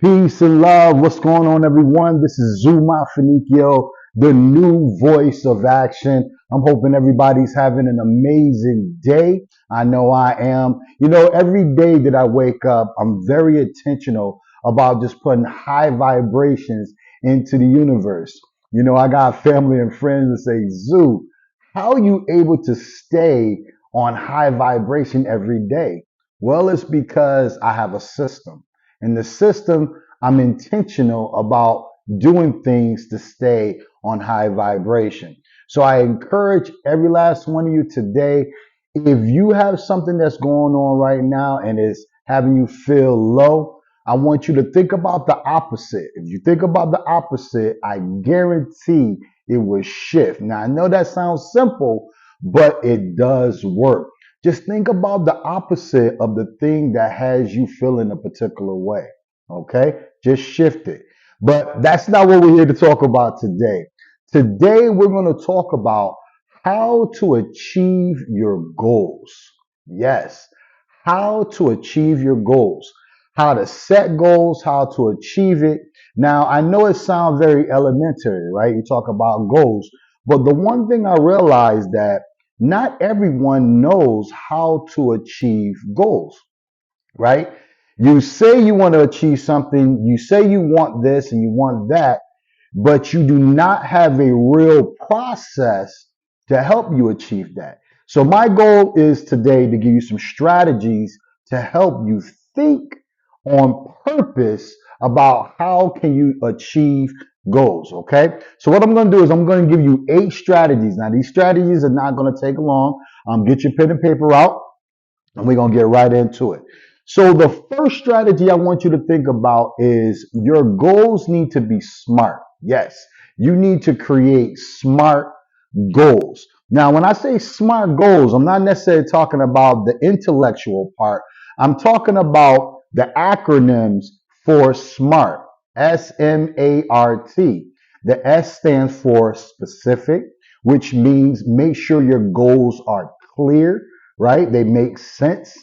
Peace and love. What's going on, everyone? This is Zu Mafanikio, the new voice of action. I'm hoping everybody's having an amazing day. I know I am. Every day that I wake up, I'm very intentional about just putting high vibrations into the universe. I got family and friends that say, Zoo, how are you able to stay on high vibration every day? Well, it's because I have a system. In the system, I'm intentional about doing things to stay on high vibration. So I encourage every last one of you today, if you have something that's going on right now and is having you feel low, I want you to think about the opposite. If you think about the opposite, I guarantee it will shift. Now, I know that sounds simple, but it does work. Just think about the opposite of the thing that has you feeling a particular way. Okay? Just shift it. But that's not what we're here to talk about today. Today, we're going to talk about how to achieve your goals. Yes, how to achieve your goals, how to set goals, how to achieve it. Now, I know it sounds very elementary, right? You talk about goals, but the one thing I realized that not everyone knows how to achieve goals, right? You say you want to achieve something, you say you want this and you want that, but you do not have a real process to help you achieve that. So my goal is today to give you some strategies to help you think on purpose about how can you achieve goals, okay? So what I'm going to do is I'm going to give you 8 strategies. Now these strategies are not going to take long. Get your pen and paper out and we're going to get right into it. So the first strategy I want you to think about is your goals need to be smart. Yes, you need to create smart goals. Now, when I say smart goals, I'm not necessarily talking about the intellectual part. I'm talking about the acronyms for SMART, SMART. The S stands for specific, which means make sure your goals are clear, right? They make sense.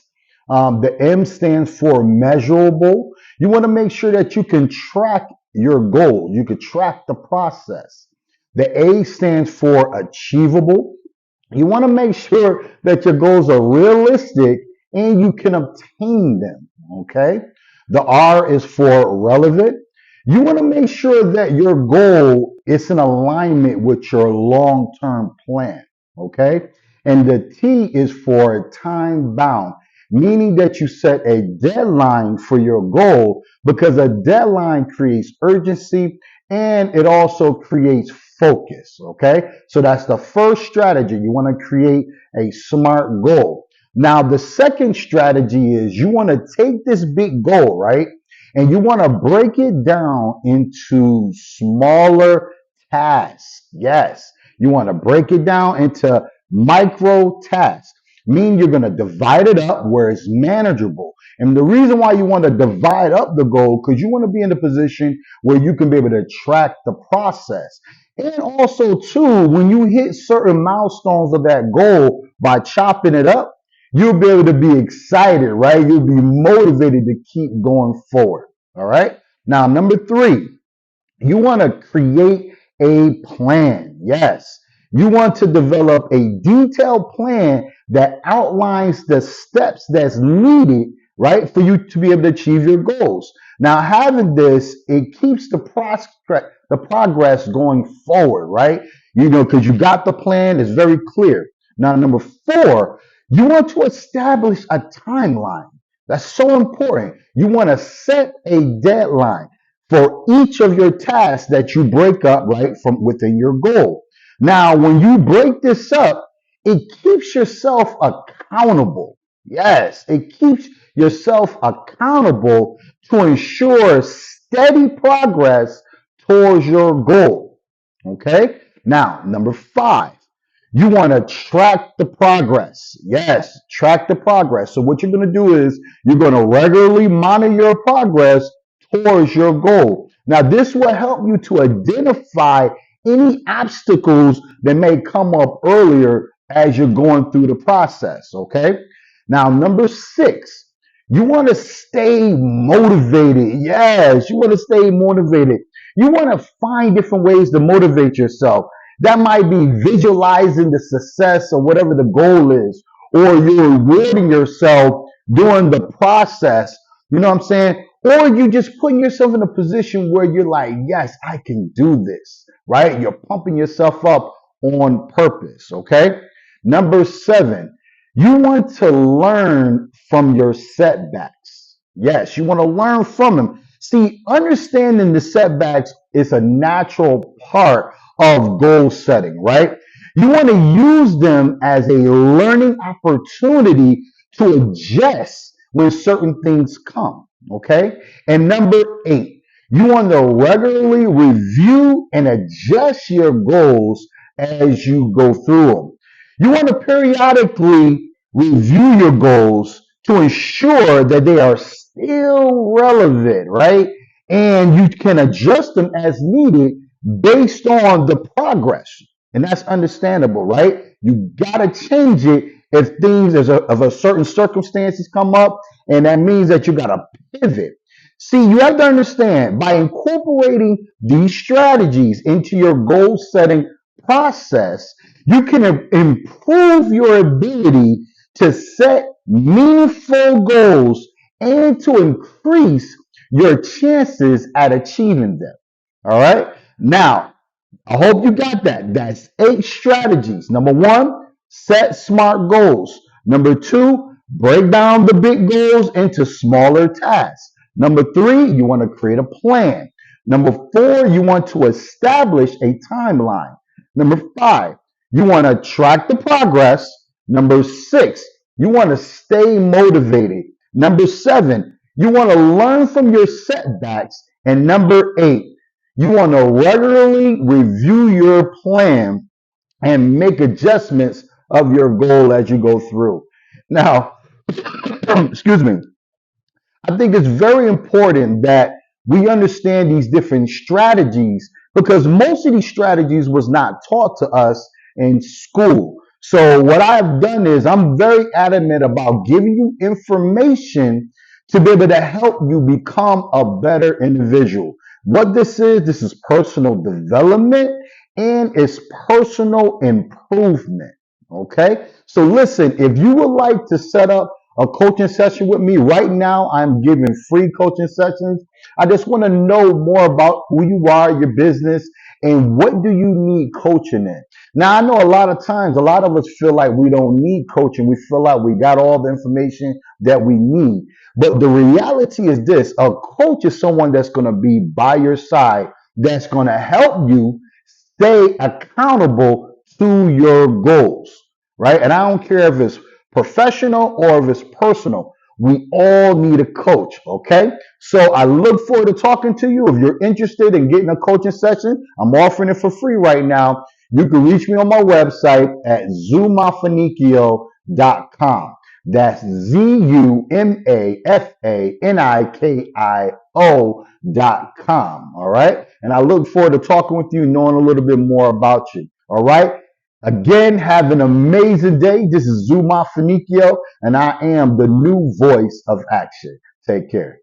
The M stands for measurable. You want to make sure that you can track your goal. You can track the process. The A stands for achievable. You want to make sure that your goals are realistic and you can obtain them. Okay. The R is for relevant. You want to make sure that your goal is in alignment with your long-term plan. Okay. And the T is for time bound, meaning that you set a deadline for your goal because a deadline creates urgency and it also creates focus. Okay. So that's the first strategy. You want to create a smart goal. Now, the second strategy is you want to take this big goal, right? And you want to break it down into smaller tasks. Yes. You want to break it down into micro tasks, meaning you're going to divide it up where it's manageable. And the reason why you want to divide up the goal, because you want to be in a position where you can be able to track the process. And also, too, when you hit certain milestones of that goal by chopping it up, you'll be able to be excited, right? You'll be motivated to keep going forward. All right. Now, number 3, you want to create a plan. Yes. You want to develop a detailed plan that outlines the steps that's needed, right, for you to be able to achieve your goals. Now, having this, it keeps the progress going forward, right? Because you got the plan, it's very clear. Now, number 4, you want to establish a timeline. That's so important. You want to set a deadline for each of your tasks that you break up, right, from within your goal. Now, when you break this up, it keeps yourself accountable. Yes, it keeps yourself accountable to ensure steady progress towards your goal. Okay. Now, number 5, you want to track the progress. Yes, track the progress. So what you're going to do is you're going to regularly monitor your progress towards your goal. Now, this will help you to identify any obstacles that may come up earlier as you're going through the process. Okay. Now, number 6, You want to stay motivated. Yes, you want to stay motivated. You want to find different ways to motivate yourself. That might be visualizing the success or whatever the goal is, or you're rewarding yourself during the process. You know what I'm saying? Or you just putting yourself in a position where you're like, yes, I can do this, right? You're pumping yourself up on purpose, okay? Number 7, you want to learn from your setbacks. Yes, you want to learn from them. See, understanding the setbacks is a natural part of goal setting, right? You want to use them as a learning opportunity to adjust when certain things come, okay? And number 8, you want to regularly review and adjust your goals as you go through them. You want to periodically review your goals to ensure that they are still relevant, right? And you can adjust them as needed based on the progress. And that's understandable, right? You got to change it if things of a certain circumstances come up, and that means that you got to pivot. See, you have to understand by incorporating these strategies into your goal setting process, you can improve your ability to set meaningful goals and to increase your chances at achieving them. All right. Now, I hope you got that. That's 8 strategies. Number 1, set smart goals. Number 2, break down the big goals into smaller tasks. Number 3, you want to create a plan. Number 4, you want to establish a timeline. Number 5, you want to track the progress. Number 6, you want to stay motivated. Number 7, you want to learn from your setbacks. And number 8, you want to regularly review your plan and make adjustments of your goal as you go through. Now, excuse me, I think it's very important that we understand these different strategies because most of these strategies was not taught to us in school. So what I've done is I'm very adamant about giving you information to be able to help you become a better individual. What this is personal development and it's personal improvement. Okay. So listen, if you would like to set up a coaching session with me right now, I'm giving free coaching sessions. I just want to know more about who you are, your business, and what do you need coaching in. Now, I know a lot of times, a lot of us feel like we don't need coaching. We feel like we got all the information that we need. But the reality is this, a coach is someone that's going to be by your side, that's going to help you stay accountable to your goals, right? And I don't care if it's professional or if it's personal. We all need a coach, okay? So I look forward to talking to you. If you're interested in getting a coaching session, I'm offering it for free right now. You can reach me on my website at zumafanikio.com. That's zumafanikio.com. All right. And I look forward to talking with you, knowing a little bit more about you. All right. Again, have an amazing day. This is Zu Mafanikio, and I am the new voice of action. Take care.